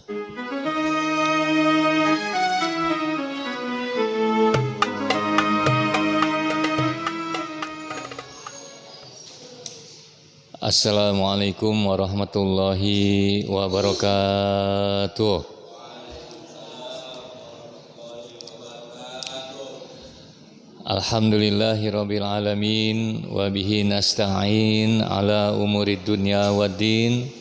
Assalamualaikum warahmatullahi wabarakatuh. Alhamdulillahirabbil alamin wa bihi nasta'in ala umurid dunya waddin.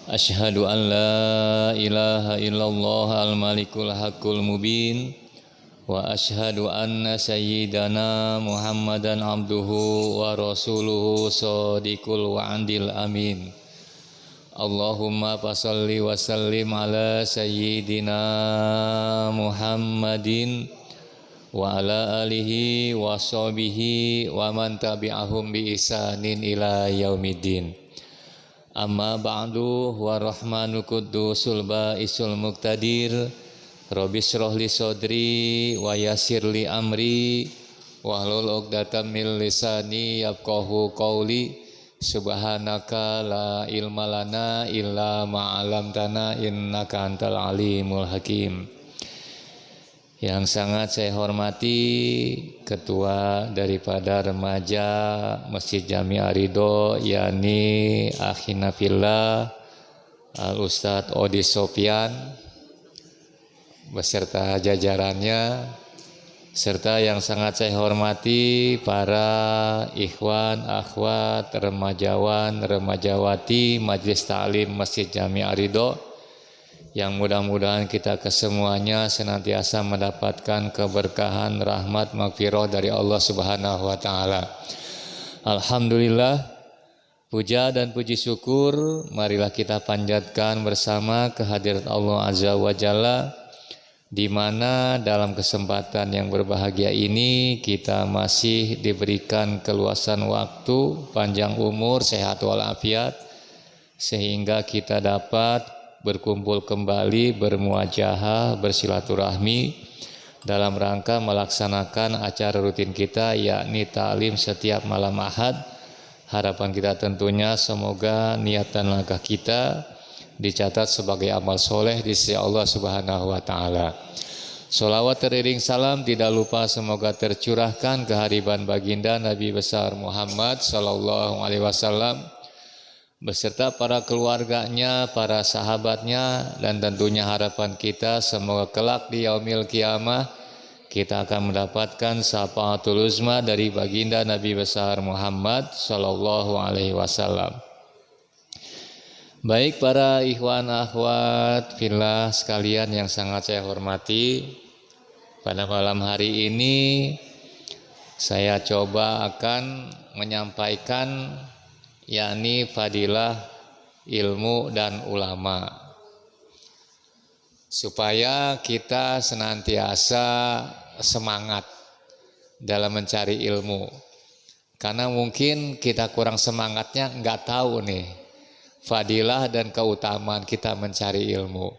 Asyhadu an la ilaha illallah al-malikul haqqul mubin wa asyhadu anna sayyidana Muhammadan abduhu wa rasuluhu shadiqul wa'dil amin. Allahumma fasholli wa sallim ala sayyidina Muhammadin wa ala alihi wa sahbihi wa man tabi'ahum bi ihsanin ila yaumiddin. Amma ba'du, wa rahmanu quddusul ba'isul muqtadir. Rabbi shrah li sadri wa yassir li amri wahlul 'uqdatam min lisani yafqahu qawli. Subhanaka la ilma lana illa ma 'allamtana innaka antal alimul hakim. Yang sangat saya hormati ketua daripada remaja Masjid Jami Ar-Ridho, yakni akhina fillah Al Ustadz Odi Sofyan beserta jajarannya, serta yang sangat saya hormati para ikhwan, akhwat, remajawan, remajawati Majelis Ta'lim Masjid Jami Ar-Ridho, yang mudah-mudahan kita kesemuanya senantiasa mendapatkan keberkahan, rahmat, maghfirah dari Allah Subhanahu wa Ta'ala. Alhamdulillah, puja dan puji syukur marilah kita panjatkan bersama kehadirat Allah Azza wa Jalla, di mana dalam kesempatan yang berbahagia ini kita masih diberikan keluasan waktu, panjang umur, sehat walafiat, sehingga kita dapat berkumpul kembali, bermuajahah, bersilaturahmi dalam rangka melaksanakan acara rutin kita, yakni ta'lim setiap malam Ahad. Harapan kita tentunya semoga niat dan langkah kita dicatat sebagai amal soleh di sisi Allah Subhanahu wa Ta'ala. Sholawat teriring salam tidak lupa semoga tercurahkan kehadiran baginda Nabi besar Muhammad sallallahu alaihi wasallam beserta para keluarganya, para sahabatnya, dan tentunya harapan kita semoga kelak di yaumil qiyamah kita akan mendapatkan syafaatul uzma dari baginda Nabi besar Muhammad sallallahu alaihi wasallam. Baik para ikhwan akhwat fillah sekalian yang sangat saya hormati, pada malam hari ini saya coba akan menyampaikan yakni fadilah ilmu dan ulama, supaya kita senantiasa semangat dalam mencari ilmu. Karena mungkin kita kurang semangatnya, nggak tahu nih fadilah dan keutamaan kita mencari ilmu.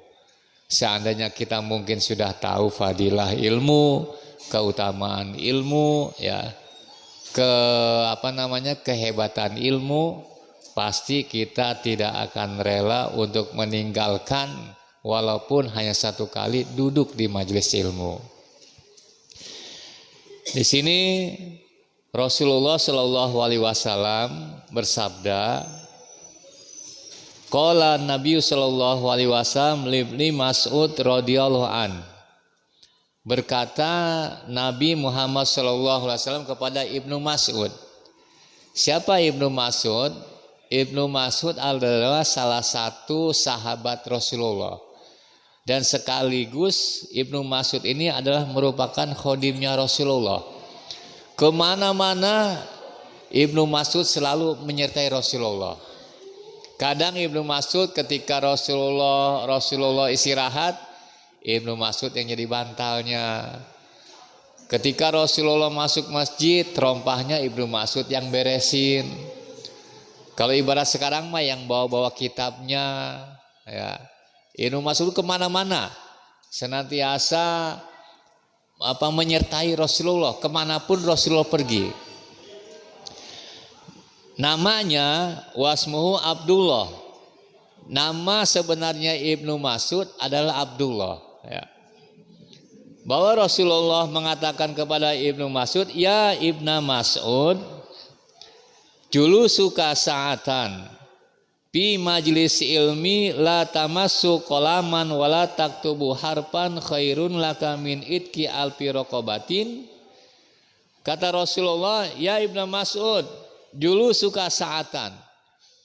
Seandainya kita mungkin sudah tahu fadilah ilmu, keutamaan ilmu, ya, kehebatan ilmu, pasti kita tidak akan rela untuk meninggalkan walaupun hanya satu kali duduk di majelis ilmu. Di sini Rasulullah Shallallahu Alaihi Wasallam bersabda, qala Nabi sallallahu alaihi wasallam libni Mas'ud radhiyallahu an. Berkata Nabi Muhammad sallallahu alaihi wasallam kepada Ibnu Mas'ud. Siapa Ibnu Mas'ud? Ibnu Mas'ud adalah salah satu sahabat Rasulullah. Dan sekaligus Ibnu Mas'ud ini adalah merupakan khodimnya Rasulullah. Kemana-mana Ibnu Mas'ud selalu menyertai Rasulullah. Kadang Ibnu Mas'ud ketika Rasulullah istirahat, Ibnu Mas'ud yang jadi bantalnya. Ketika Rasulullah masuk masjid, terompahnya Ibnu Mas'ud yang beresin. Kalau ibarat sekarang mah yang bawa-bawa kitabnya, ya. Ibnu Mas'ud kemana-mana, senantiasa menyertai Rasulullah kemanapun Rasulullah pergi. Namanya wasmuhu Abdullah nama sebenarnya Ibnu Mas'ud adalah Abdullah, ya. Bahwa Rasulullah mengatakan kepada Ibnu Mas'ud, ya Ibnu Mas'ud, julusuka sa'atan fi majlis ilmi la tamassu qalaman wala taktubu harpan khairun laka min itki alfi raqabatin. Kata Rasulullah, ya Ibnu Mas'ud, julusuka sa'atan,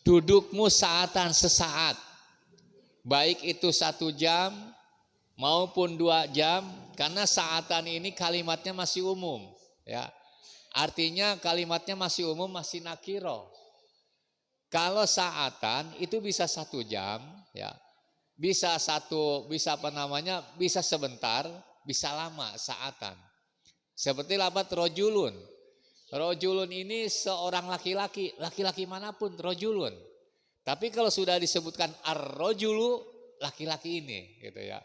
dudukmu saatan sesaat, baik itu 1 jam maupun 2 jam, karena saatan ini kalimatnya masih umum, ya. Artinya kalimatnya masih umum, masih nakiro. Kalau saatan itu bisa 1 jam, ya, bisa bisa sebentar, bisa lama saatan. Seperti lafaz rojulun. Rojulun ini seorang laki-laki, laki-laki manapun rojulun. Tapi kalau sudah disebutkan ar-rojulu, laki-laki ini, gitu ya.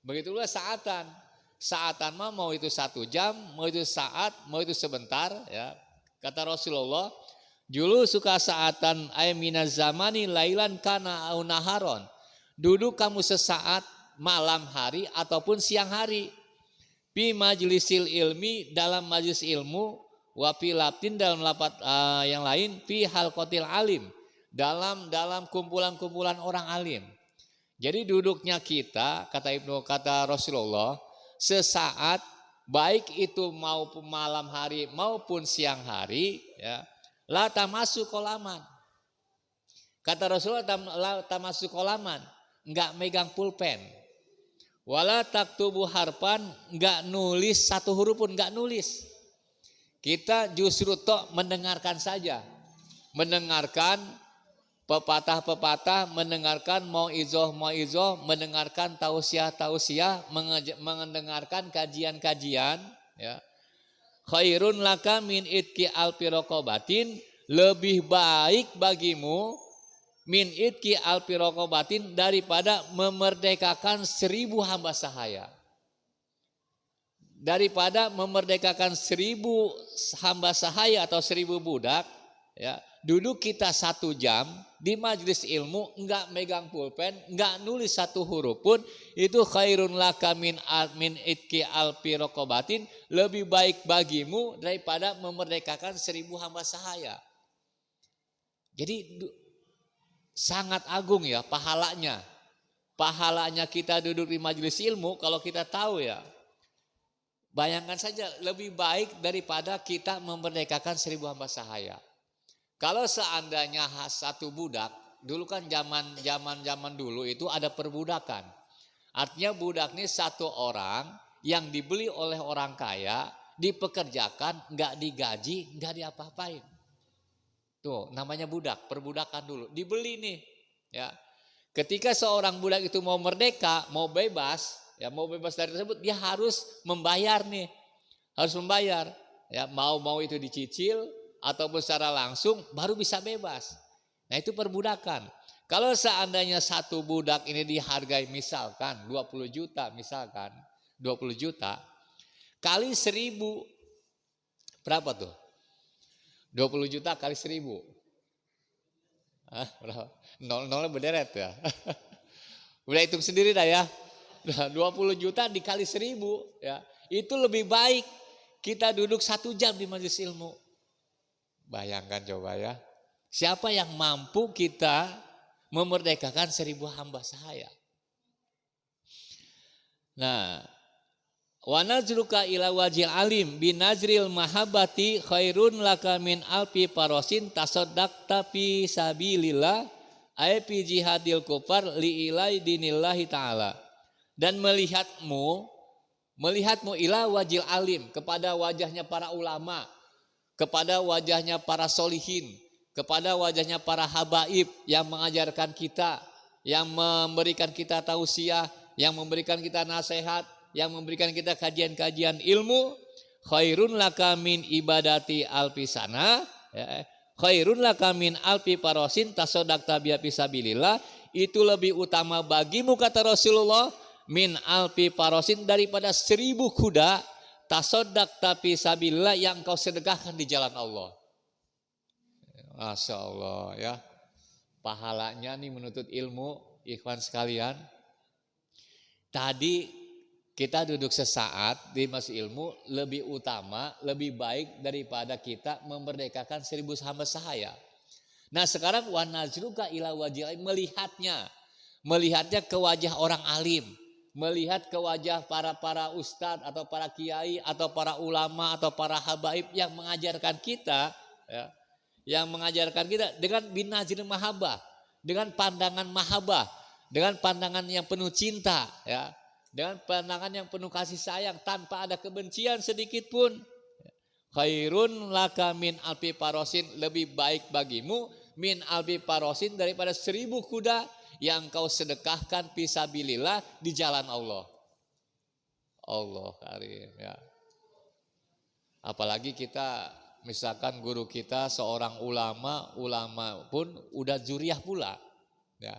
Begitulah saatan. Saatan mah mau itu 1 jam, mau itu saat, mau itu sebentar, ya. Kata Rasulullah, julu suka saatan ay minaz zamani lailan kana au naharon. Duduk kamu sesaat malam hari ataupun siang hari. Fi majlisil ilmi, dalam majlis ilmu, wa fi laptin, dalam lapat yang lain, fi halqatil alim, dalam kumpulan-kumpulan orang alim. Jadi duduknya kita, kata Rasulullah, sesaat, baik itu maupun malam hari maupun siang hari, ya, la tamassu qalaman. Kata Rasulullah, la tamassu qalaman, enggak megang pulpen. Wala taktubu harpan, enggak nulis 1 huruf pun, enggak nulis. Kita justru mendengarkan saja. Mendengarkan pepatah-pepatah, mendengarkan mau'izoh, mendengarkan tausiah, mendengarkan kajian-kajian, ya. Khairun laka min itki alfi raqabatin, lebih baik bagimu min itki alfi raqabatin, daripada memerdekakan 1000 hamba sahaya. Daripada memerdekakan 1000 hamba sahaya atau 1000 budak, ya. Duduk kita 1 jam di majelis ilmu, enggak megang pulpen, enggak nulis 1 huruf pun, itu khairun laka min itki alfi raqabatin, lebih baik bagimu daripada memerdekakan 1000 hamba sahaya. Jadi sangat agung, ya, pahalanya. Pahalanya kita duduk di majelis ilmu, kalau kita tahu, ya. Bayangkan saja, lebih baik daripada kita memerdekakan 1000 hamba sahaya. Kalau seandainya 1 budak, dulu kan zaman dulu itu ada perbudakan. Artinya budak ini 1 orang yang dibeli oleh orang kaya, dipekerjakan, nggak digaji, nggak diapa-apain. Tuh namanya budak, perbudakan dulu. Dibeli nih, ya. Ketika seorang budak itu mau merdeka, mau bebas, ya, mau bebas dari tersebut, dia harus membayar nih, harus membayar. Ya, mau itu dicicil ataupun secara langsung, baru bisa bebas. Nah, itu perbudakan. Kalau seandainya 1 budak ini dihargai misalkan 20 juta, misalkan 20 juta kali 1000, berapa tuh? 20 juta kali 1000. Berapa? Nolnya berderet, ya. Udah hitung sendiri dah, ya. 20 juta dikali 1000, ya. Itu lebih baik kita duduk 1 jam di majelis ilmu. Bayangkan coba, ya. Siapa yang mampu kita memerdekakan 1000 hamba sahaya? Nah, wa nazruka ila wajil alim binazril mahabbati khairun laka min alfi parosin tasaddaqta fi sabilillah ay fi jihadil kufar li ilai dinillahi ta'ala. Dan melihatmu ila wajil alim, kepada wajahnya para ulama, kepada wajahnya para solihin, kepada wajahnya para habaib yang mengajarkan kita, yang memberikan kita tausiah, yang memberikan kita nasihat, yang memberikan kita kajian-kajian ilmu. Khairun laka min ibadati alfi sana, ya. Khairun laka min alfi parosin tasaddaqta biha fisabilillah, itu lebih utama bagimu, kata Rasulullah, min alfi parosin, daripada 1000 kuda tasaddaqta fisabilillah, yang kau sedekahkan di jalan Allah. Masya Allah, ya. pahalanya nih menuntut ilmu, ikhwan sekalian. Tadi kita duduk sesaat di masjid ilmu lebih utama, lebih baik daripada kita memerdekakan 1000 hamba sahaya. Nah sekarang wa nazruka ila wajhi, melihatnya ke wajah orang alim, melihat ke wajah para ustadz atau para kiai atau para ulama atau para habaib yang mengajarkan kita, ya, yang mengajarkan kita dengan binazir mahabbah, dengan pandangan mahabbah, dengan pandangan yang penuh cinta, ya, dengan pandangan yang penuh kasih sayang tanpa ada kebencian sedikit pun. Khairun laka min alfi parosin, lebih baik bagimu min alfi parosin daripada 1000 kuda yang kau sedekahkan fisabilillah di jalan Allah. Allah karim, ya. Apalagi kita misalkan guru kita seorang ulama pun udah zuriyah pula, ya.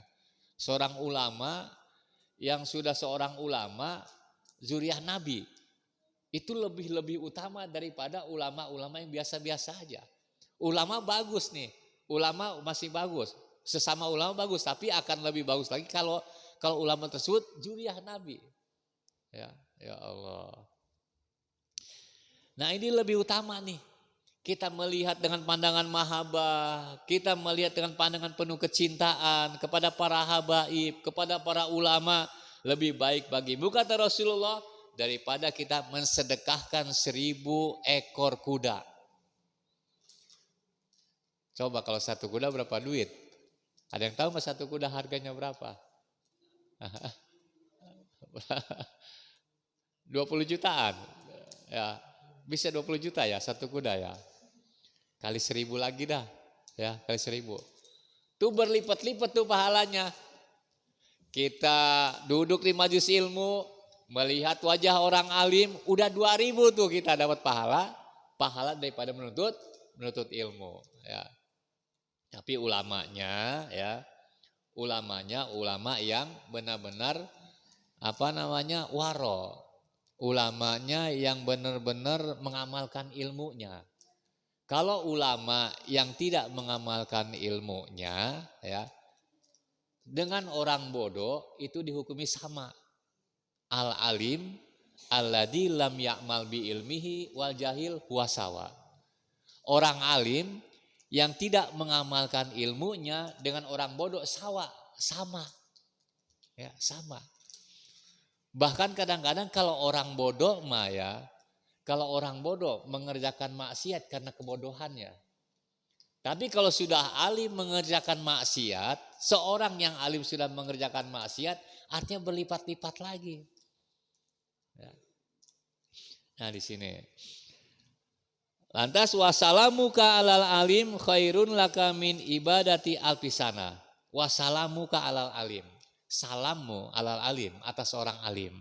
Seorang ulama yang sudah seorang ulama zuriyah Nabi itu lebih utama daripada ulama-ulama yang biasa-biasa aja. Ulama bagus nih, ulama masih bagus, sesama ulama bagus, tapi akan lebih bagus lagi kalau ulama tersebut zuriyah Nabi. Ya Allah. Nah ini lebih utama nih. Kita melihat dengan pandangan mahabbah, kita melihat dengan pandangan penuh kecintaan kepada para habaib, kepada para ulama, lebih baik bagimu kata Rasulullah daripada kita mensedekahkan 1000 ekor kuda. Coba kalau 1 kuda berapa duit? Ada yang tahu mas 1 kuda harganya berapa? 20 jutaan. Ya, bisa 20 juta ya 1 kuda ya. Kali 1000 lagi dah. Ya, kali 1000. Tuh berlipat-lipat tuh pahalanya. Kita duduk di majelis ilmu, melihat wajah orang alim, udah 2000 tuh kita dapat pahala daripada menuntut ilmu, ya. Tapi ulamanya ya, ulama yang benar-benar waro. Ulamanya yang benar-benar mengamalkan ilmunya. Kalau ulama yang tidak mengamalkan ilmunya, ya, dengan orang bodoh itu dihukumi sama. Al-alim alladzi lam ya'mal bi ilmihi wal jahil huwasawa. Orang alim yang tidak mengamalkan ilmunya dengan orang bodoh sama. Ya, sama. Bahkan kadang-kadang kalau orang bodoh mengerjakan maksiat karena kebodohannya. Tapi kalau sudah alim mengerjakan maksiat, seorang yang alim sudah mengerjakan maksiat, artinya berlipat-lipat lagi. Ya. Nah di sini. Lantas wasalamuka alal alim khairun laka min ibadati alfisana. Wasalamuka alal alim. Salammu alal alim atas orang alim.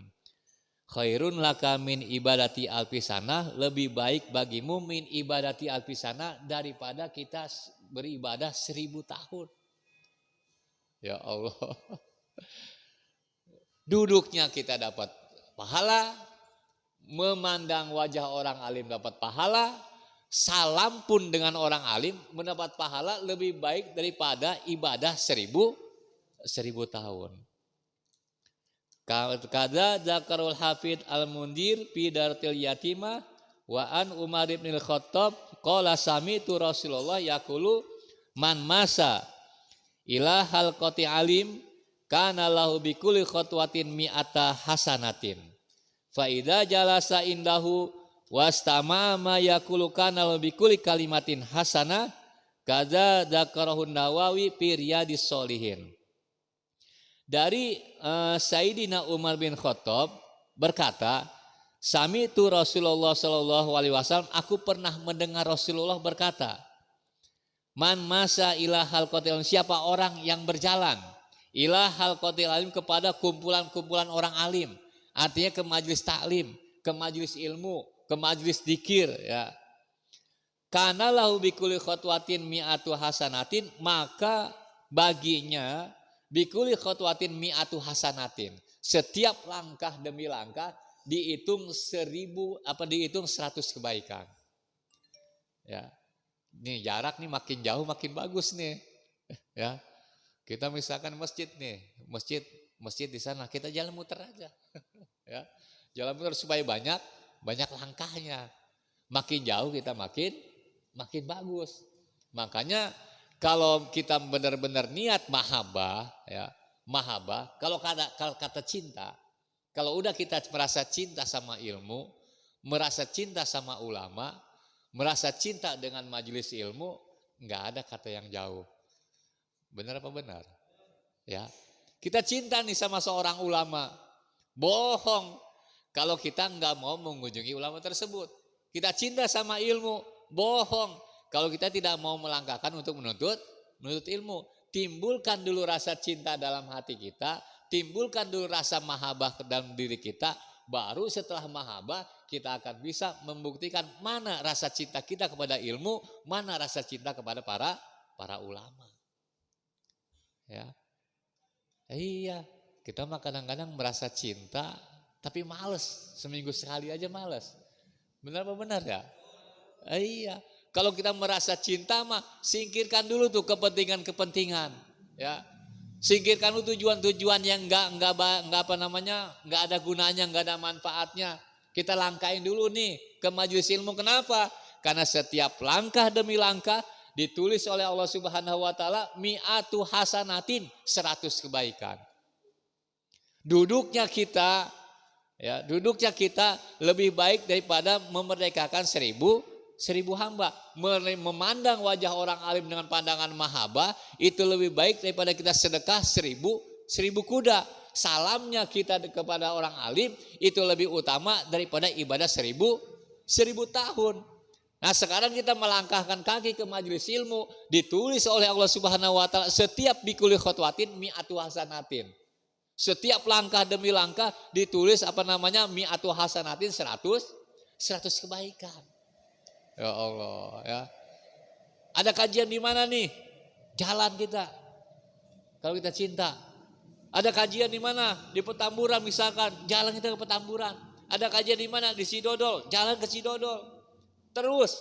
Khairun laka min ibadati alfisana, lebih baik bagimu min ibadati alfisana daripada kita beribadah 1000 tahun. Ya Allah. Duduknya kita dapat pahala, memandang wajah orang alim dapat pahala, salam pun dengan orang alim mendapat pahala lebih baik daripada ibadah 1000 tahun. Kada zakarul hafid al-mundir fi dartil yatimah wa an Umar ibn al-Khattab qala sami'tu Rasulullah yaqulu man masa ila halqati alim kana lahu bi kulli khatwatin mi'ata hasanatin fa idza jalasa indahu wastama ma yaqulu kana lahu bi kulli kalimatin hasanah kadza zakarahu Nawawi fi Riyadhis Shalihin. Dari Sayyidina Umar bin Khattab berkata, sami'tu Rasulullah sallallahu alaihi wasallam, aku pernah mendengar Rasulullah berkata, man masa ila halqatil alim, siapa orang yang berjalan ila halqatil alim kepada kumpulan-kumpulan orang alim, artinya ke majelis taklim, ke majelis ilmu, ke majelis dzikir, ya. Kana lahu bikulli khatwatin mi'atu hasanatin, maka baginya bikuli khotwatin mi'atu hasanatin, setiap langkah demi langkah dihitung 100 kebaikan. Ya. Nih jarak nih makin jauh makin bagus nih. Ya. Kita misalkan masjid nih, masjid di sana, kita jalan muter aja. Ya, jalan muter supaya banyak langkahnya. Makin jauh kita makin bagus. Makanya kalau kita benar-benar niat mahabbah, ya, mahabbah, kalau kata cinta, kalau udah kita merasa cinta sama ilmu, merasa cinta sama ulama, merasa cinta dengan majelis ilmu, nggak ada kata yang jauh. Benar apa benar? Ya, kita cinta nih sama seorang ulama, bohong kalau kita nggak mau mengunjungi ulama tersebut. Kita cinta sama ilmu, bohong kalau kita tidak mau melangkahkan untuk menuntut ilmu. Timbulkan dulu rasa cinta dalam hati kita, timbulkan dulu rasa mahabbah dalam diri kita, baru setelah mahabbah kita akan bisa membuktikan mana rasa cinta kita kepada ilmu, mana rasa cinta kepada para ulama. Ya. Iya, kita mah kadang-kadang merasa cinta tapi males, seminggu sekali aja males. Benar apa benar ya? Iya. Kalau kita merasa cinta mah singkirkan dulu tuh kepentingan-kepentingan, ya. Singkirkan dulu tujuan-tujuan yang enggak ada gunanya, enggak ada manfaatnya. Kita langkahin dulu nih ke majelis ilmu. Kenapa? Karena setiap langkah demi langkah ditulis oleh Allah Subhanahu wa taala mi'atu hasanatin, 100 kebaikan. Duduknya kita lebih baik daripada memerdekakan 1000 hamba. Memandang wajah orang alim dengan pandangan mahabbah itu lebih baik daripada kita sedekah 1000 kuda. Salamnya kita kepada orang alim itu lebih utama daripada ibadah 1000 tahun. Nah, sekarang kita melangkahkan kaki ke majelis ilmu, ditulis oleh Allah Subhanahu wa taala setiap bikuli khotwatin mi'atu hasanatin. Setiap langkah demi langkah ditulis mi'atu hasanatin, 100 kebaikan. Ya Allah, ya. Ada kajian di mana nih? Jalan kita. Kalau kita cinta. Ada kajian di mana? Di Petamburan misalkan, jalan kita ke Petamburan. Ada kajian di mana? Di Sidodol, jalan ke Sidodol. Terus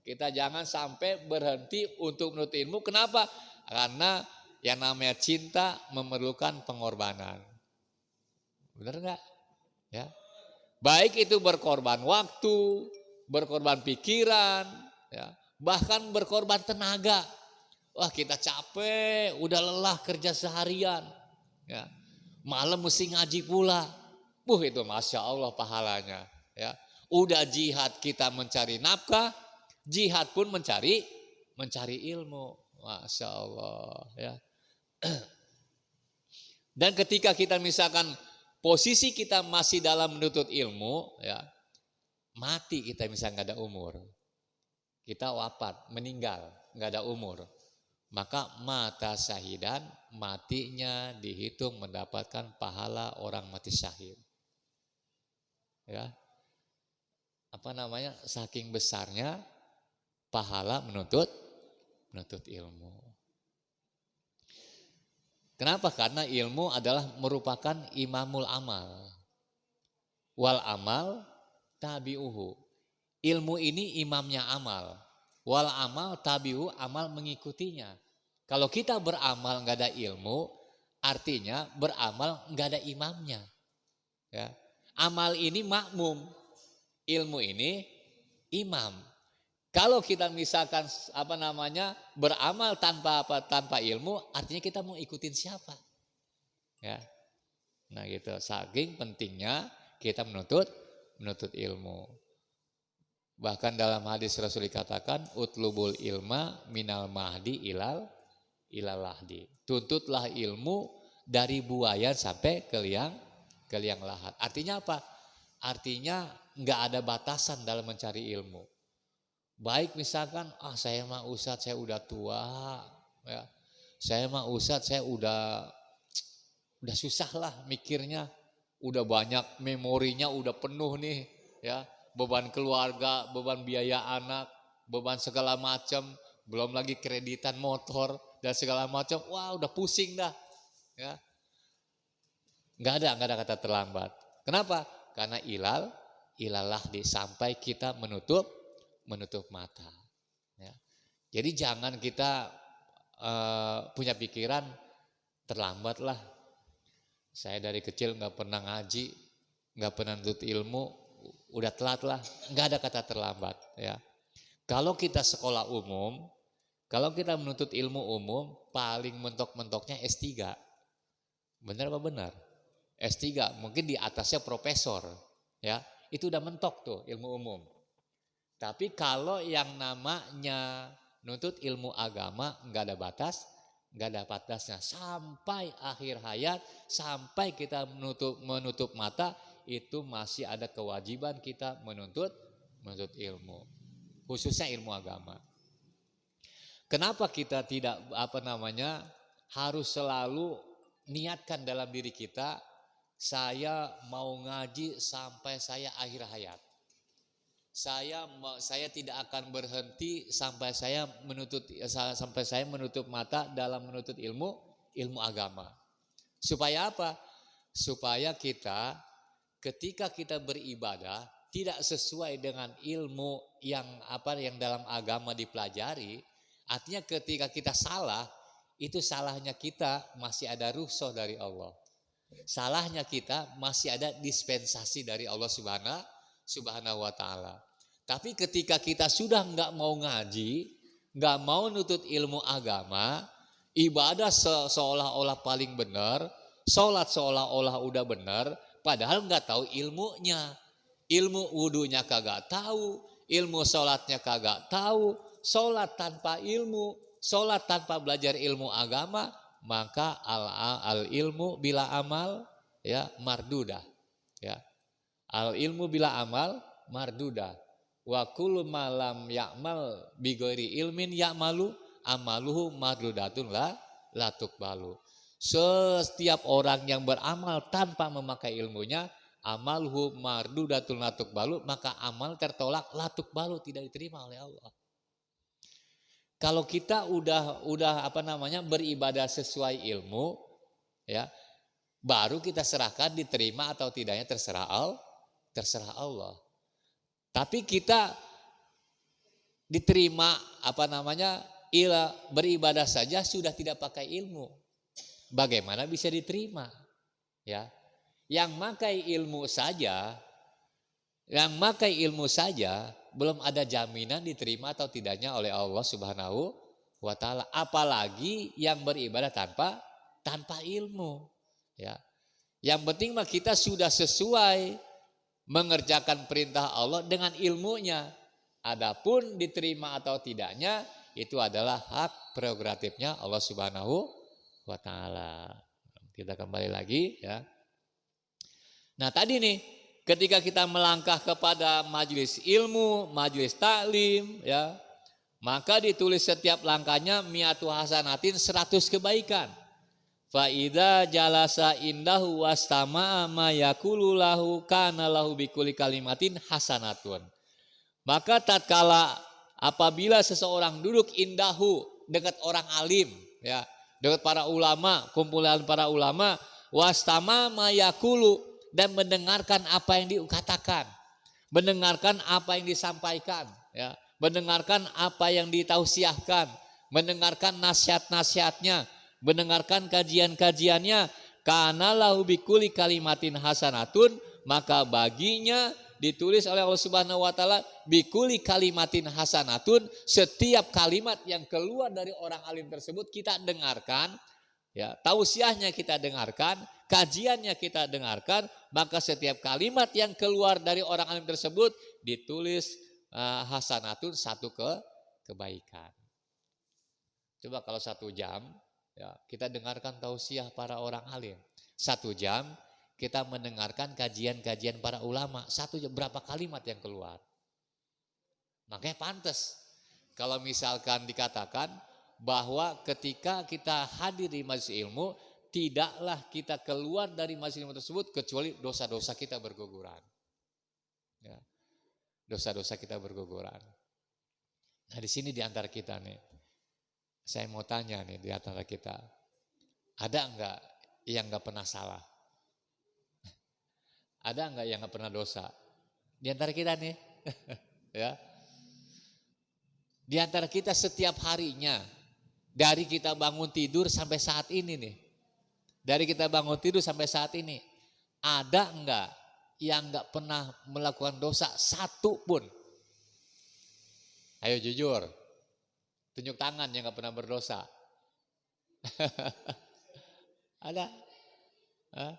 kita jangan sampai berhenti untuk menuntut ilmu. Kenapa? Karena yang namanya cinta memerlukan pengorbanan. Benar enggak? Ya. Baik itu berkorban waktu, berkorban pikiran, ya, bahkan berkorban tenaga. Wah, kita capek, udah lelah kerja seharian, ya, malam mesti ngaji pula. Itu masya Allah pahalanya. Ya, udah jihad kita mencari nafkah, jihad pun mencari ilmu, masya Allah. Ya. Dan ketika kita misalkan posisi kita masih dalam menuntut ilmu, ya, mati kita misalnya nggak ada umur, kita wafat, meninggal, nggak ada umur, maka mata syahidan, matinya dihitung mendapatkan pahala orang mati syahid. Ya, saking besarnya pahala menuntut ilmu. Kenapa? Karena ilmu adalah merupakan imamul amal. Wal amal tabi'uhu. Ilmu ini imamnya amal. Wal amal tabi'uhu, amal mengikutinya. Kalau kita beramal nggak ada ilmu, artinya beramal nggak ada imamnya. Ya. Amal ini makmum, ilmu ini imam. Kalau kita misalkan beramal tanpa ilmu, artinya kita mau ikutin siapa? Ya. Nah gitu, saking pentingnya kita menuntut ilmu. Bahkan dalam hadis Rasul dikatakan utlubul ilma minal mahdi ilal lahdi. Tuntutlah ilmu dari buayan sampai ke liang lahat. Artinya apa? Artinya nggak ada batasan dalam mencari ilmu. Baik misalkan, saya mah ustadz, saya udah tua, ya. Saya mah ustadz, saya udah susah lah mikirnya, udah banyak memorinya, udah penuh nih, ya, beban keluarga, beban biaya anak, beban segala macam, belum lagi kreditan motor dan segala macam, wah udah pusing dah, ya. Nggak ada kata terlambat. Kenapa? Karena ilalah sampai kita menutup mata. Ya. Jadi jangan kita punya pikiran terlambat lah. Saya dari kecil nggak pernah ngaji, nggak pernah nuntut ilmu, udah telat lah. Nggak ada kata terlambat ya. Kalau kita sekolah umum, kalau kita menuntut ilmu umum, paling mentok-mentoknya S3. Benar apa benar? S3, mungkin di atasnya profesor, ya. Itu udah mentok tuh ilmu umum. Tapi kalau yang namanya nuntut ilmu agama nggak ada batas, nggak ada batasnya sampai akhir hayat, sampai kita menutup mata, itu masih ada kewajiban kita menuntut ilmu, khususnya ilmu agama. Kenapa kita tidak harus selalu niatkan dalam diri kita, saya mau ngaji sampai saya akhir hayat. Saya tidak akan berhenti sampai saya menutup mata dalam menuntut ilmu agama. Supaya apa? Supaya kita ketika kita beribadah tidak sesuai dengan ilmu yang dalam agama dipelajari, artinya ketika kita salah, itu salahnya kita masih ada rukhsah dari Allah. Salahnya kita masih ada dispensasi dari Allah Subhanahu wa ta'ala. Tapi ketika kita sudah nggak mau ngaji, nggak mau nutut ilmu agama, ibadah seolah-olah paling benar, sholat seolah-olah udah benar, padahal nggak tahu ilmunya. Ilmu wudunya kagak tahu, ilmu sholatnya kagak tahu, sholat tanpa ilmu, sholat tanpa belajar ilmu agama, maka al ilmu bila amal ya mardudah ya. Al ilmu bila amal mardudah. Wa kullu malam ya'mal bi ghairi ilmin ya'malu amaluhu mardudatun la tuqbalu. Setiap orang yang beramal tanpa memakai ilmunya, amaluhu mardudatun la tuqbalu, maka amal tertolak la tuqbalu, tidak diterima oleh Allah. Kalau kita udah beribadah sesuai ilmu ya, baru kita serahkan diterima atau tidaknya terserah Allah. Tapi kita diterima beribadah saja sudah tidak pakai ilmu. Bagaimana bisa diterima? Ya. Yang makai ilmu saja belum ada jaminan diterima atau tidaknya oleh Allah Subhanahu wa ta'ala. Apalagi yang beribadah tanpa ilmu. Ya. Yang penting mah kita sudah sesuai mengerjakan perintah Allah dengan ilmunya. Adapun diterima atau tidaknya itu adalah hak prerogatifnya Allah Subhanahu wa ta'ala. Kita kembali lagi ya. Nah tadi nih, ketika kita melangkah kepada majelis ilmu, majelis taklim ya, maka ditulis setiap langkahnya mi'atu hasanatin, 100 kebaikan. Fa idza jalasa indahu wastama'a ma yaqulu lahu kana lahu bikulli kalimatin hasanatun. Maka tatkala apabila seseorang duduk indahu, dekat orang alim ya, dekat para ulama, kumpulan para ulama, wastama'a ma yaqulu, dan mendengarkan apa yang dikatakan, mendengarkan apa yang disampaikan ya, mendengarkan apa yang ditausiahkan, mendengarkan nasihat-nasihatnya, mendengarkan kajian-kajiannya, kana lahu bikulli kalimatin hasanatun, maka baginya ditulis oleh Allah Subhanahu wa ta'ala bikulli kalimatin hasanatun, setiap kalimat yang keluar dari orang alim tersebut kita dengarkan ya, tausiahnya kita dengarkan, kajiannya kita dengarkan, maka setiap kalimat yang keluar dari orang alim tersebut ditulis hasanatun, satu kebaikan. Coba kalau 1 jam ya, kita dengarkan tausiah para orang alim, 1 jam kita mendengarkan kajian-kajian para ulama, 1 jam berapa kalimat yang keluar? Makanya pantas kalau misalkan dikatakan bahwa ketika kita hadir di majelis ilmu, tidaklah kita keluar dari majelis ilmu tersebut kecuali dosa-dosa kita berguguran. Ya. Dosa-dosa kita berguguran. Nah di sini di antara kita nih, saya mau tanya nih, di antara kita, ada enggak yang enggak pernah salah? Ada enggak yang enggak pernah dosa? Di antara kita nih, ya. Di antara kita setiap harinya, dari kita bangun tidur sampai saat ini nih, Dari kita bangun tidur sampai saat ini, ada enggak yang enggak pernah melakukan dosa satu pun? Ayo jujur, tunjuk tangan yang enggak pernah berdosa. Ada? Hah?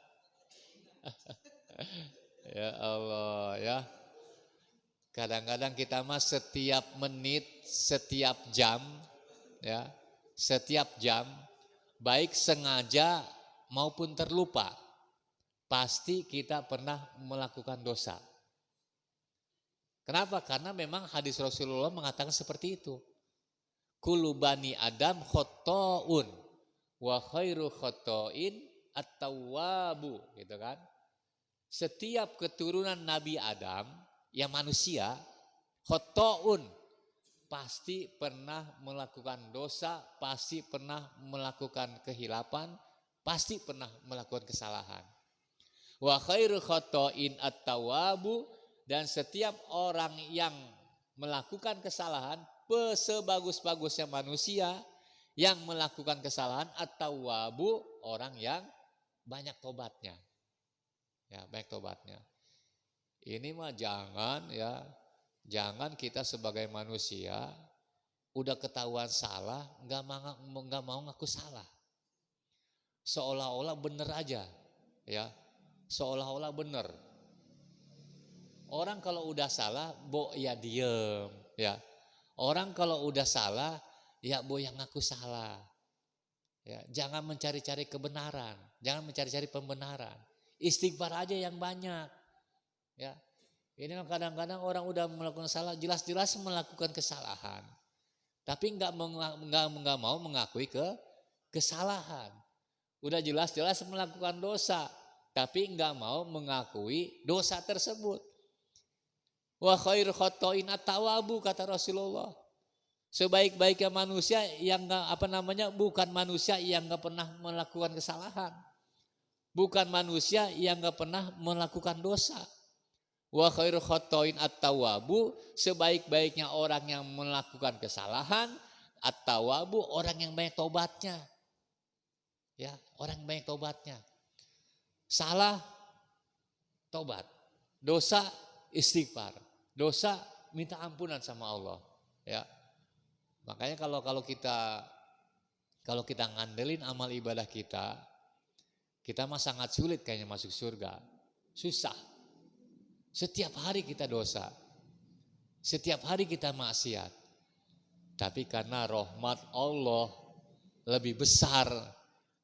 Ya Allah ya. Kadang-kadang kita mah setiap menit, setiap jam, ya, setiap jam, baik sengaja maupun terlupa, pasti kita pernah melakukan dosa. Kenapa? Karena memang hadis Rasulullah mengatakan seperti itu. Kullu bani Adam khotoun wa khairu khotoin at-tawwabu, gitu kan? Setiap keturunan Nabi Adam yang manusia, khotoun, pasti pernah melakukan dosa, pasti pernah melakukan kehilapan, pasti pernah melakukan kesalahan. Wa khairu khotoin at-tawwabu, dan setiap orang yang melakukan kesalahan, sebagus-bagusnya manusia yang melakukan kesalahan, at-tawwabu, orang yang banyak tobatnya. Ya, banyak tobatnya. Ini mah jangan ya, jangan kita sebagai manusia udah ketahuan salah nggak mau ngaku salah, seolah-olah bener aja, ya, seolah-olah bener. Orang kalau udah salah, ya diem, ya. Orang kalau udah salah, ya yang ngaku salah. Ya, jangan mencari-cari kebenaran, jangan mencari-cari pembenaran. Istighfar aja yang banyak. Ya, ini kadang-kadang orang udah melakukan salah, jelas-jelas melakukan kesalahan, tapi nggak mau mengakui kesalahan. Udah jelas-jelas melakukan dosa, tapi nggak mau mengakui dosa tersebut. Wa khair khotoin at-tawabu, kata Rasulullah. Sebaik-baiknya manusia yang bukan manusia yang nggak pernah melakukan kesalahan, bukan manusia yang nggak pernah melakukan dosa. Wa khairu khotoin at-tawabu, sebaik-baiknya orang yang melakukan kesalahan, at-tawabu, orang yang banyak tobatnya. Ya, orang yang banyak tobatnya. Salah, tobat. Dosa, istighfar. Dosa, minta ampunan sama Allah. Ya. Makanya kalau kita ngandelin amal ibadah kita mah sangat sulit kayaknya masuk surga. Susah. Setiap hari kita dosa, setiap hari kita maksiat. Tapi karena rahmat Allah lebih besar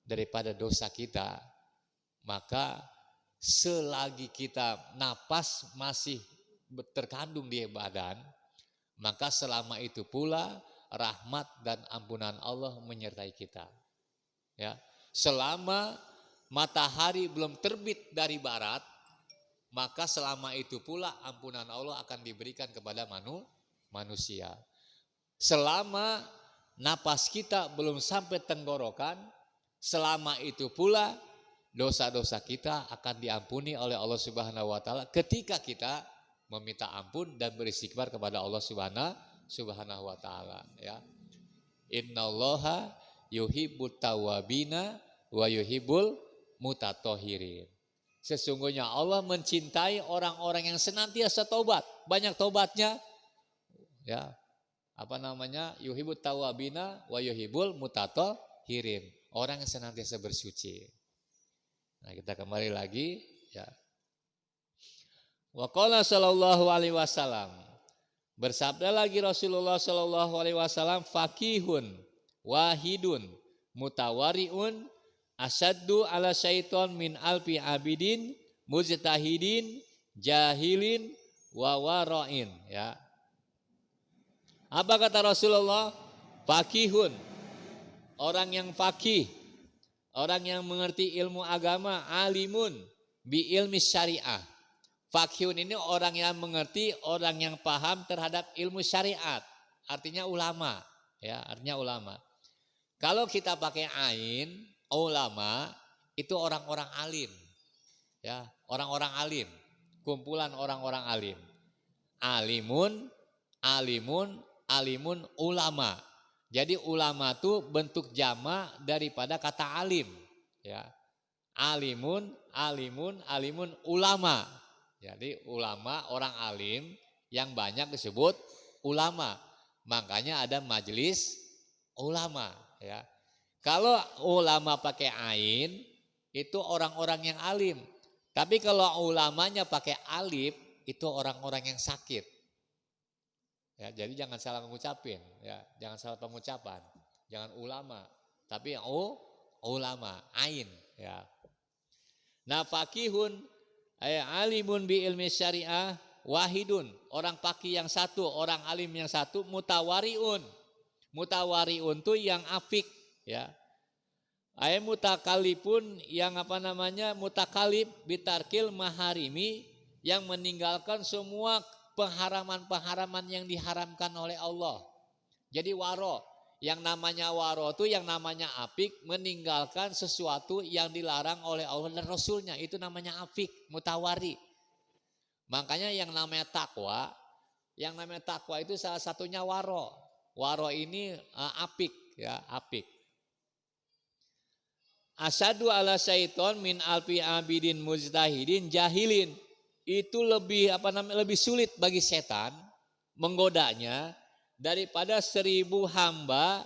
daripada dosa kita, maka selagi kita napas masih terkandung di badan, maka selama itu pula rahmat dan ampunan Allah menyertai kita. Ya, selama matahari belum terbit dari barat, maka selama itu pula ampunan Allah akan diberikan kepada manusia. Selama napas kita belum sampai tenggorokan, selama itu pula dosa-dosa kita akan diampuni oleh Allah Subhanahu wa taala ketika kita meminta ampun dan beristighfar kepada Allah Subhanahu wa taala, ya. Innallaha yuhibbut tawwabina wa yuhibbul mutatahhirin. Sesungguhnya Allah mencintai orang-orang yang senantiasa tobat, banyak tobatnya. Ya, yuhibbut tawwabina wa yuhibbul mutatahhirin, orang yang senantiasa bersuci. Nah, kita kembali lagi, ya. Wa qala sallallahu alaihi wasallam, bersabda lagi Rasulullah sallallahu alaihi wasallam, faqihun wahidun mutawariun asaddu ala syaiton min alfi abidin mujtahidin jahilin wa wara'in, ya. Apa kata Rasulullah? Faqihun, orang yang faqih, orang yang mengerti ilmu agama, alimun bi ilmi syariah. Faqihun ini orang yang mengerti, orang yang paham terhadap ilmu syariat, artinya ulama, ya, artinya ulama. Kalau kita pakai ain, ulama itu orang-orang alim, ya, orang-orang alim, kumpulan orang-orang alim. Alimun, ulama. Jadi ulama itu bentuk jama daripada kata alim, ya. alimun ulama. Jadi ulama orang alim yang banyak disebut ulama. Makanya ada majelis ulama ya. Kalau ulama pakai ain itu orang-orang yang alim. Tapi kalau ulamanya pakai alif itu orang-orang yang sakit. Ya, jadi jangan salah mengucapin ya, jangan salah pengucapan. Jangan ulama, tapi ulama, ain ya. Nah, faqihun alimun bi ilmi syariah wahidun, orang faqih yang satu, orang alim yang satu, mutawariun. Mutawariun itu yang afik ya. Mutakalipun yang mutakalib bitarkil maharimi, yang meninggalkan semua pengharaman-pengharaman yang diharamkan oleh Allah. Jadi waro, yang namanya waro itu yang namanya afik, meninggalkan sesuatu yang dilarang oleh Allah dan Rasulnya, itu namanya afik, mutawari. Makanya yang namanya takwa itu salah satunya waro. Waro ini apik ya, apik. Asadu ala syaiton min alfi abidin mujtahidin jahilin. Itu lebih lebih sulit bagi setan menggodanya daripada 1000 hamba,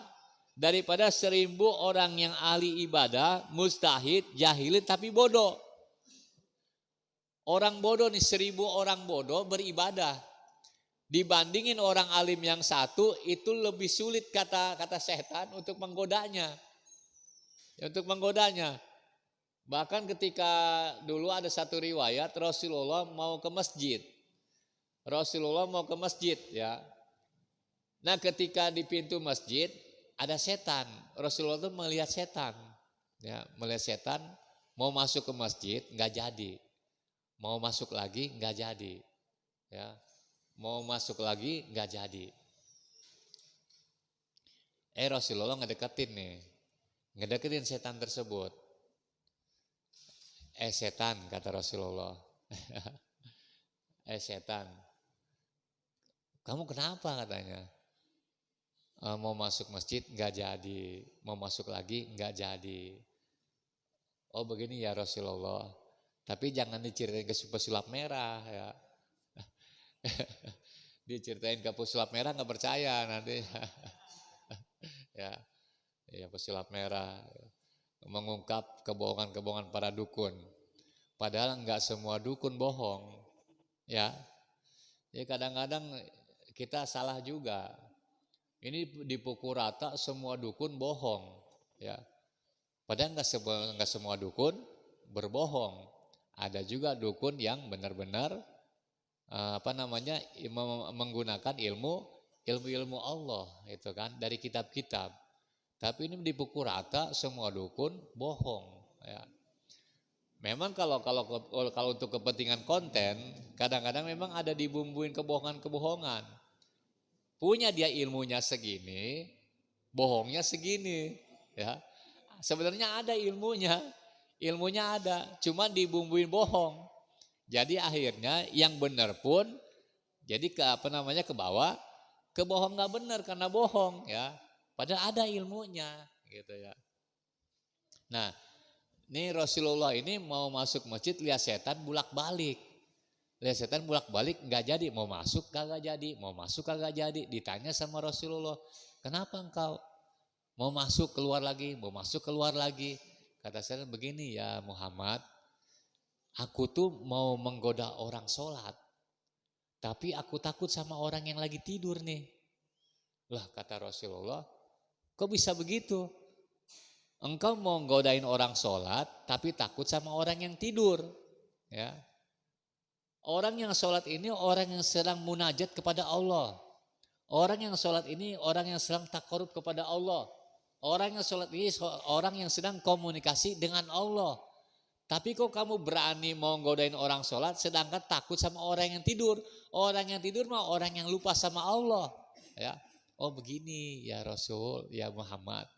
daripada 1000 orang yang ahli ibadah, mujtahid, jahilin tapi bodoh. Orang bodoh nih, 1000 orang bodoh beribadah. Dibandingin orang alim yang satu, itu lebih sulit kata setan untuk menggodanya. Untuk menggodanya. Bahkan ketika dulu ada satu riwayat Rasulullah mau ke masjid. Rasulullah mau ke masjid ya. Nah, ketika di pintu masjid ada setan. Rasulullah itu melihat setan. Ya, melihat setan mau masuk ke masjid enggak jadi. Mau masuk lagi enggak jadi. Ya. Mau masuk lagi enggak jadi. Rasulullah ngedeketin setan tersebut. Setan, kata Rasulullah. Setan, kamu kenapa katanya? Mau masuk masjid enggak jadi, mau masuk lagi enggak jadi. Oh begini ya Rasulullah, tapi jangan diceritain ke pesulap merah ya. Diceritain ke pesulap merah enggak percaya nanti. Ya pesulap merah mengungkap kebohongan-kebohongan para dukun. Padahal enggak semua dukun bohong. Ya. Ya kadang-kadang kita salah juga. Ini dipukul rata semua dukun bohong, ya. Padahal enggak semua dukun berbohong. Ada juga dukun yang benar-benar menggunakan ilmu Allah itu kan dari kitab-kitab. Tapi ini dipukul rata semua dukun bohong ya. Memang kalau untuk kepentingan konten kadang-kadang memang ada dibumbuin kebohongan-kebohongan. Punya dia ilmunya segini, bohongnya segini ya. Sebenarnya ada ilmunya ada, cuma dibumbuin bohong. Jadi akhirnya yang benar pun jadi ke bawah, ke bohong enggak benar karena bohong ya. Padahal ada ilmunya gitu ya. Nah, ini Rasulullah ini mau masuk masjid lihat setan bolak-balik. Lihat setan bolak-balik enggak jadi, mau masuk kagak jadi, mau masuk kagak jadi. Ditanya sama Rasulullah, "Kenapa engkau mau masuk keluar lagi, mau masuk keluar lagi?" Kata setan begini, "Ya Muhammad, aku tuh mau menggoda orang sholat, tapi aku takut sama orang yang lagi tidur nih." Lah kata Rasulullah, "Kok bisa begitu? Engkau mau godain orang sholat tapi takut sama orang yang tidur." Ya. Orang yang sholat ini orang yang sedang munajat kepada Allah. Orang yang sholat ini orang yang sedang takarub kepada Allah. Orang yang sholat ini orang yang sedang komunikasi dengan Allah. Tapi kok kamu berani mau godain orang sholat sedangkan takut sama orang yang tidur. Orang yang tidur mah orang yang lupa sama Allah. Ya. Oh begini ya Rasul, ya Muhammad.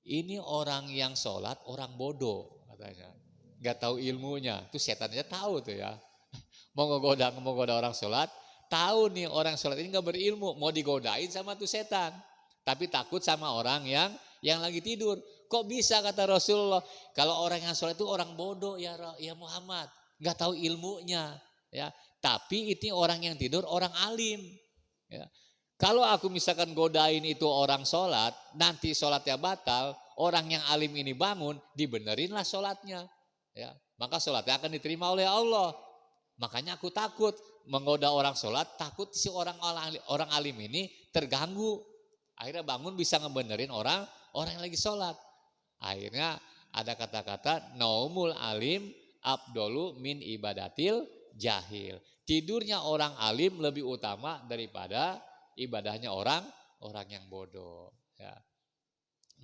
Ini orang yang sholat orang bodoh katanya. Gak tahu ilmunya. Tuh setannya tahu tuh ya. Mau goda orang sholat. Tahu nih orang sholat ini gak berilmu. Mau digodain sama tuh setan. Tapi takut sama orang yang lagi tidur. Kok bisa kata Rasulullah? Kalau orang yang sholat itu orang bodoh ya Muhammad, nggak tahu ilmunya. Ya, tapi itu orang yang tidur orang alim. Ya. Kalau aku misalkan godain itu orang sholat, nanti sholatnya batal, orang yang alim ini bangun, dibenerinlah sholatnya. Ya, maka sholatnya akan diterima oleh Allah. Makanya aku takut menggoda orang sholat, takut si orang alim ini terganggu. Akhirnya bangun bisa ngebenerin orang yang lagi sholat. Akhirnya ada kata-kata naumul alim afdolu min ibadatil jahil. Tidurnya orang alim lebih utama daripada ibadahnya orang yang bodoh. Ya.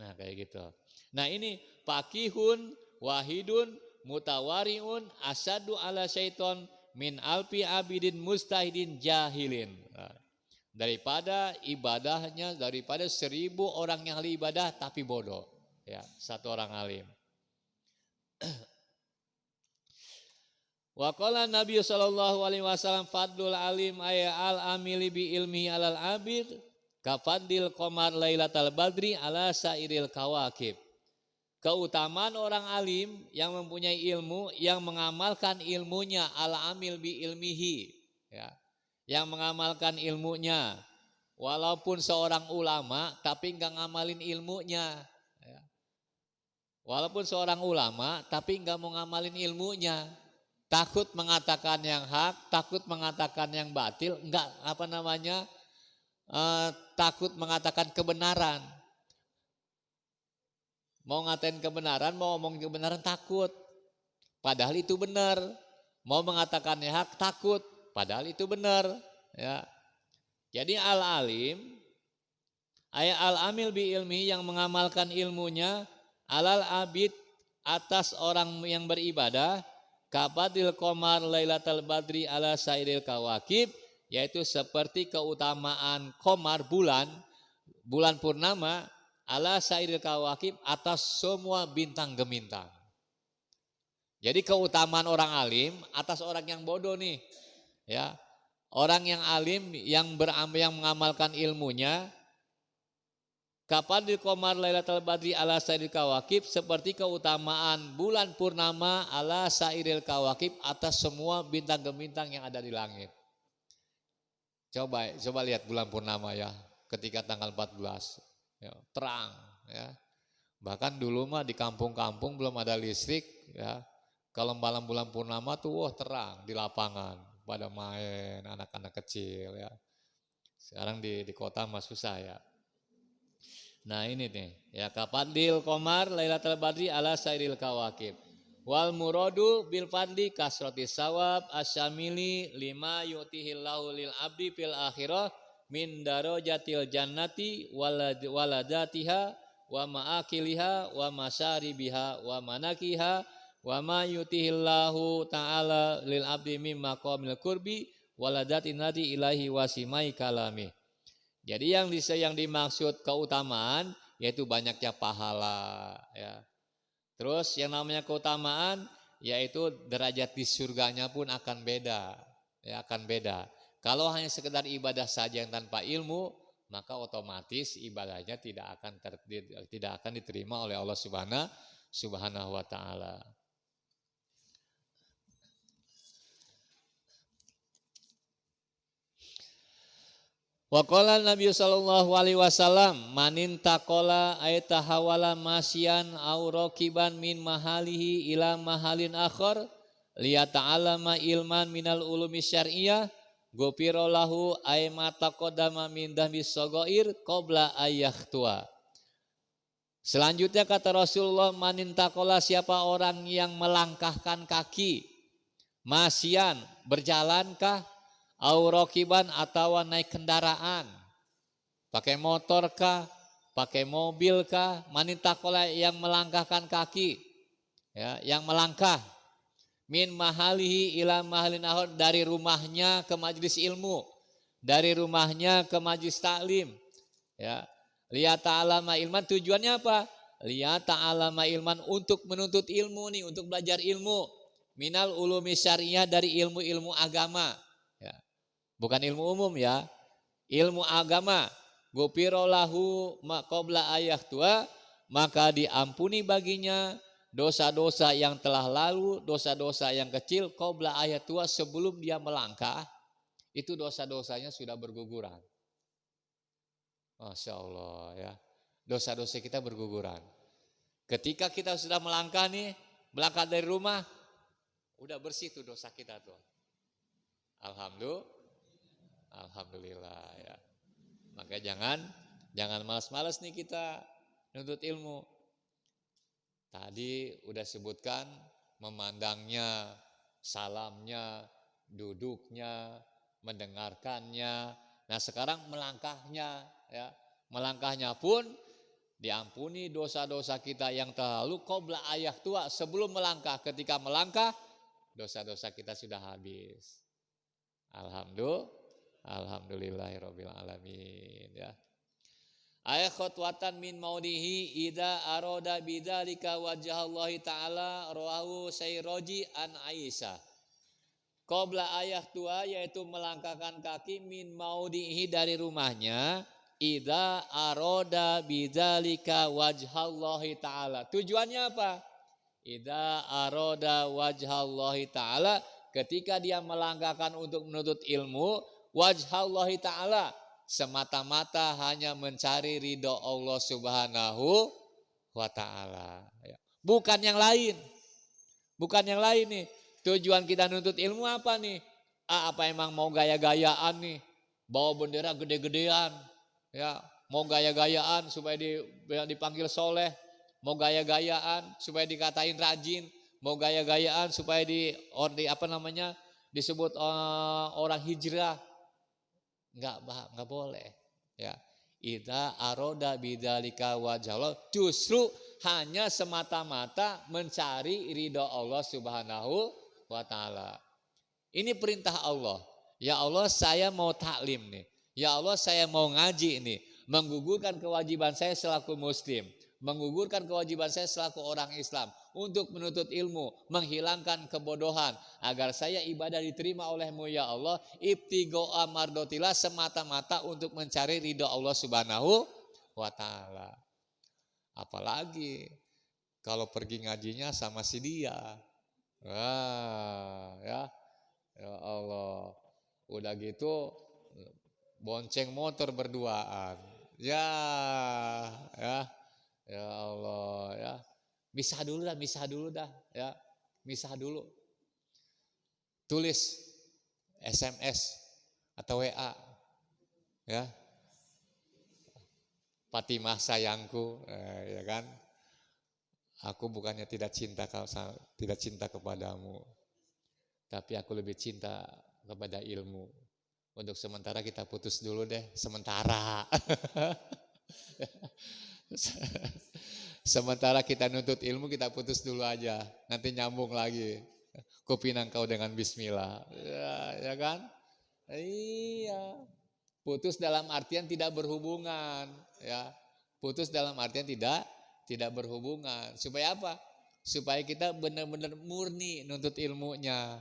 Nah kayak gitu. Nah ini fakihun wahidun mutawariun asadu ala syaiton min alfi abidin mustahidin jahilin. Nah, daripada ibadahnya, daripada 1000 orang yang ahli ibadah tapi bodoh. Ya, satu orang alim. Wa qala Nabi sallallahu alaihi wasallam fadlul alim ay al amili bi ilmihi alal abid ka fadlil qamar lailatal badri ala sairil kawakib. Keutamaan orang alim yang mempunyai ilmu, yang mengamalkan ilmunya, al-amil bi ilmihi, ya, yang mengamalkan ilmunya, walaupun seorang ulama tapi enggak ngamalin ilmunya, ya. Walaupun seorang ulama tapi enggak mau ngamalin ilmunya, takut mengatakan yang hak, takut mengatakan yang batil, enggak takut mengatakan kebenaran. Mau ngatain kebenaran, mau ngomong kebenaran takut. Padahal itu benar. Mau mengatakannya hak takut. Padahal itu benar. Ya. Jadi al-alim, al-amil bi ilmi yang mengamalkan ilmunya, alal abid atas orang yang beribadah, kabadil qamar lailatal badri ala sairil kawakib, yaitu seperti keutamaan qamar bulan purnama ala sairil kawakib atas semua bintang gemintang. Jadi keutamaan orang alim atas orang yang bodoh nih. Ya. Orang yang alim yang mengamalkan ilmunya kapadil qamar lailatul badri ala sairil kawakib seperti keutamaan bulan purnama ala sairil kawakib atas semua bintang gemintang yang ada di langit. Coba lihat bulan purnama ya ketika tanggal 14. Ya, terang ya. Bahkan dulu mah di kampung-kampung belum ada listrik ya. Kalau malam bulan purnama tuh terang di lapangan pada main anak-anak kecil ya. Sekarang di kota mah susah ya. Nah ini nih ya kapadil qamar lailatul badri ala sairil kawakib. Wal muradu bil fadli kasrati sawab asyamili lima yutihillahu lil abdi fil akhirah min darajatil jannati waladatiha wa ma'akiliha wa masyaribiha wa manakiha wa ma yutihillahu ta'ala lil abdi mim maqamil qurbi waladatin nadi ilahi wasimai kalami. Jadi yang dimaksud keutamaan yaitu banyaknya pahala ya. Terus yang namanya keutamaan yaitu derajat di surganya pun akan beda ya, akan beda. Kalau hanya sekedar ibadah saja yang tanpa ilmu, maka otomatis ibadahnya tidak akan diterima oleh Allah Subhanahu wa taala. Wa qala Nabi sallallahu alaihi wasallam manin taqala aytahawala masyan aw raqiban min mahalihi ila mahalin akhar liyata'allama ilman minal ulumi syar'iyyah gopiro lahu aymata qodama min dambis sogoir qabla ayyahtua. Selanjutnya kata Rasulullah manintakola siapa orang yang melangkahkan kaki masyan berjalankah aurokiban atau naik kendaraan pakai motor kah pakai mobil kah manintakola yang melangkahkan kaki ya yang melangkah min mahalihi ila mahalin ahor dari rumahnya ke majelis ilmu, dari rumahnya ke majelis taklim. Ya, liyata'allama ilman tujuannya apa? Liyata'allama ilman untuk menuntut ilmu nih, untuk belajar ilmu. Minal ulumi syariah dari ilmu-ilmu agama. Ya. Bukan ilmu umum ya, ilmu agama. Gopiro lahu maqobla ayah tua maka diampuni baginya dosa-dosa yang telah lalu, dosa-dosa yang kecil qabla ayat tua sebelum dia melangkah, itu dosa-dosanya sudah berguguran. Masya Allah ya, dosa-dosa kita berguguran. Ketika kita sudah melangkah nih, berangkat dari rumah, udah bersih tuh dosa kita tuh. Alhamdulillah ya. Maka jangan malas-malas nih kita nuntut ilmu. Tadi udah sebutkan memandangnya, salamnya, duduknya, mendengarkannya. Nah sekarang melangkahnya ya. Melangkahnya pun diampuni dosa-dosa kita yang terlalu qabla ayah tua sebelum melangkah. Ketika melangkah dosa-dosa kita sudah habis. Alhamdulillahirabbil alamin ya. Ayat khutwatan min maudihi idza arada bidzalika wajhallahi ta'ala rawahu Sayroji an Aisyah. Qabla ayah tua yaitu melangkahkan kaki min maudihi dari rumahnya idza arada bidzalika wajhallahi ta'ala. Tujuannya apa? Idza arada wajhallahi ta'ala, ketika dia melangkahkan untuk menuntut ilmu wajhallahi ta'ala, semata-mata hanya mencari ridho Allah Subhanahu wa ta'ala. Bukan yang lain. Bukan yang lain nih. Tujuan kita nuntut ilmu apa nih? Apa emang mau gaya-gayaan nih? Bawa bendera gede-gedean. Ya, mau gaya-gayaan supaya dipanggil soleh. Mau gaya-gayaan supaya dikatain rajin. Mau gaya-gayaan supaya disebut orang hijrah. Enggak boleh ya. Idza aroda bidzalika wajhallah, justru hanya semata-mata mencari ridho Allah Subhanahu wa taala. Ini perintah Allah. Ya Allah, saya mau taklim nih. Ya Allah, saya mau ngaji nih, menggugurkan kewajiban saya selaku muslim, menggugurkan kewajiban saya selaku orang Islam untuk menuntut ilmu, menghilangkan kebodohan agar saya ibadah diterima oleh-Mu ya Allah, ibtigha mardotillah, semata-mata untuk mencari ridho Allah Subhanahu wa taala. Apalagi kalau pergi ngajinya sama si dia. Ya Allah. Udah gitu bonceng motor berduaan. Ya Allah ya. Misah dulu dah ya. Misah dulu. Tulis SMS atau WA ya. Fatimah sayangku, ya kan? Aku bukannya tidak cinta kepadamu, tapi aku lebih cinta kepada ilmu. Untuk sementara kita putus dulu deh, sementara. Sementara kita nuntut ilmu, kita putus dulu aja. Nanti nyambung lagi. Kupinang kau dengan bismillah. Ya kan? Iya. Putus dalam artian tidak berhubungan, ya. Putus dalam artian tidak berhubungan. Supaya apa? Supaya kita benar-benar murni nuntut ilmunya,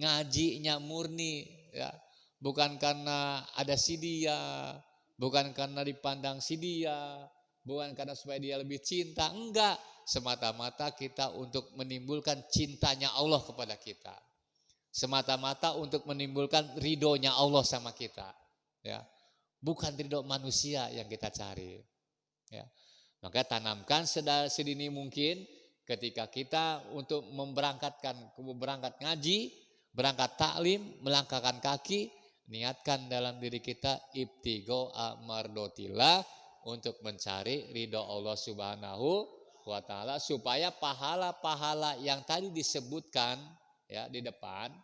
ngajinya murni, ya. Bukan karena ada si dia, bukan karena dipandang si dia, bukan karena supaya dia lebih cinta, enggak. Semata-mata kita untuk menimbulkan cintanya Allah kepada kita. Semata-mata untuk menimbulkan ridhonya Allah sama kita. Ya, bukan ridho manusia yang kita cari. Ya, maka tanamkan sedini mungkin ketika kita untuk berangkat ngaji, berangkat taklim, melangkahkan kaki, niatkan dalam diri kita ibtigha mardotillah, untuk mencari ridho Allah Subhanahu wa taala, supaya pahala-pahala yang tadi disebutkan ya di depan,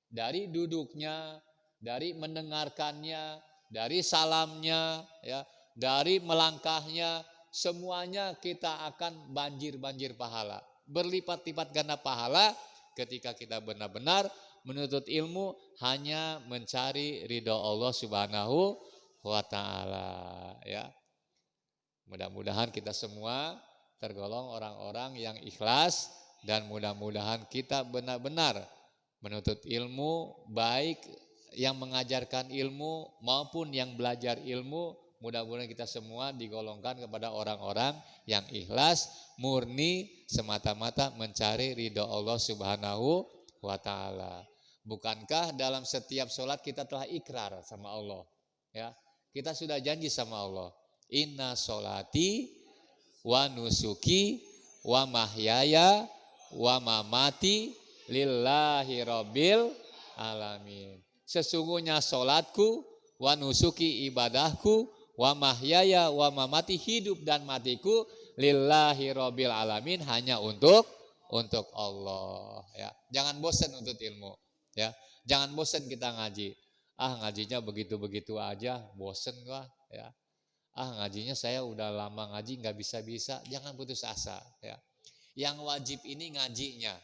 dari duduknya, dari mendengarkannya, dari salamnya, ya, dari melangkahnya, semuanya kita akan banjir pahala, berlipat-lipat ganda pahala ketika kita benar-benar menuntut ilmu hanya mencari ridho Allah Subhanahu wa taala, ya. Mudah-mudahan kita semua tergolong orang-orang yang ikhlas, dan mudah-mudahan kita benar-benar menuntut ilmu, baik yang mengajarkan ilmu maupun yang belajar ilmu, Mudah-mudahan kita semua digolongkan kepada orang-orang yang ikhlas, murni, semata-mata mencari ridho Allah Subhanahu wa Ta'ala. Bukankah dalam setiap sholat kita telah ikrar sama Allah? Ya, kita sudah janji sama Allah. Inna sholati wa nusuki wa mahyaya wa mamati lillahi rabbil alamin. Sesungguhnya sholatku, wa nusuki ibadahku, wa mahyaya wa mamati hidup dan matiku lillahi rabbil alamin, hanya untuk Allah. Ya, jangan bosan untuk ilmu. Ya, jangan bosan kita ngaji. Ngajinya begitu-begitu aja, bosan gua. Ya, ngajinya saya udah lama ngaji nggak bisa-bisa. Jangan putus asa. Ya, yang wajib ini ngajinya.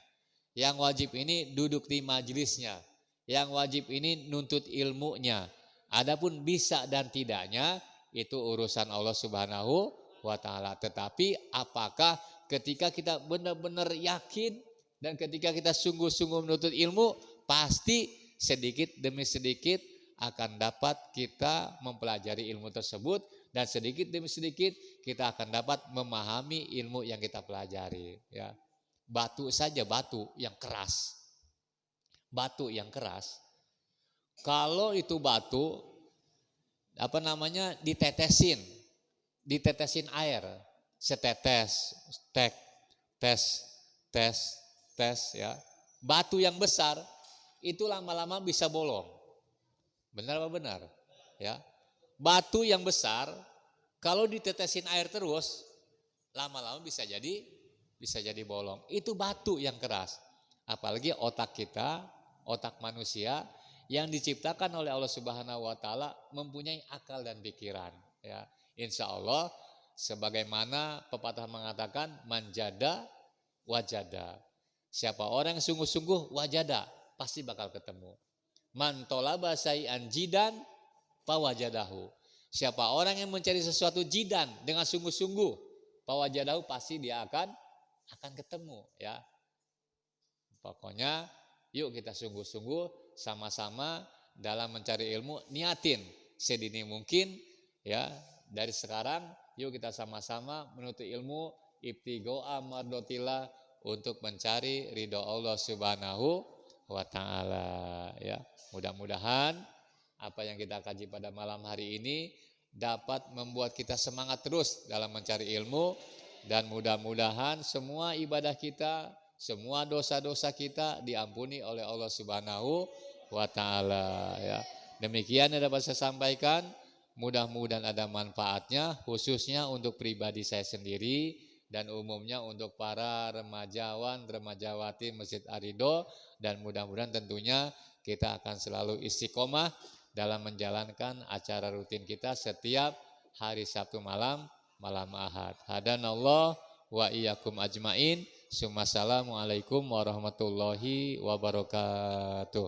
Yang wajib ini duduk di majelisnya. Yang wajib ini nuntut ilmunya. Adapun bisa dan tidaknya itu urusan Allah Subhanahu wa Ta'ala. Tetapi apakah ketika kita benar-benar yakin dan ketika kita sungguh-sungguh menuntut ilmu, pasti sedikit demi sedikit akan dapat kita mempelajari ilmu tersebut, dan sedikit demi sedikit kita akan dapat memahami ilmu yang kita pelajari. Ya. Batu saja, batu yang keras. Batu yang keras. Kalau itu batu ditetesin air, setetes, tes ya. Batu yang besar itu lama-lama bisa bolong. Benar apa benar? Ya. Batu yang besar kalau ditetesin air terus lama-lama bisa jadi bolong. Itu batu yang keras. Apalagi otak kita, otak manusia yang diciptakan oleh Allah Subhanahu wa Ta'ala mempunyai akal dan pikiran. Ya, insya Allah sebagaimana pepatah mengatakan manjada wajada. Siapa orang yang sungguh-sungguh wajada, pasti bakal ketemu. Man tolaba syai'an jidan pawajadahu. Siapa orang yang mencari sesuatu jidan dengan sungguh-sungguh, pawajadahu, pasti dia akan ketemu. Ya, pokoknya yuk kita sungguh-sungguh sama-sama dalam mencari ilmu, niatin sedini mungkin ya, dari sekarang yuk kita sama-sama menuntut ilmu ibtigho'a mardotillah, untuk mencari ridho Allah Subhanahu wa Ta'ala. Ya, mudah-mudahan apa yang kita kaji pada malam hari ini dapat membuat kita semangat terus dalam mencari ilmu, dan mudah-mudahan semua ibadah kita, semua dosa-dosa kita diampuni oleh Allah Subhanahu wa Ta'ala. Ya. Demikian yang dapat saya sampaikan. Mudah-mudahan ada manfaatnya, khususnya untuk pribadi saya sendiri dan umumnya untuk para remajawan, remajawati Masjid Ar-Ridho, dan mudah-mudahan tentunya kita akan selalu istiqomah dalam menjalankan acara rutin kita setiap hari Sabtu malam Ahad. Hadanallah wa iyyakum ajmain. Assalamualaikum warahmatullahi wabarakatuh.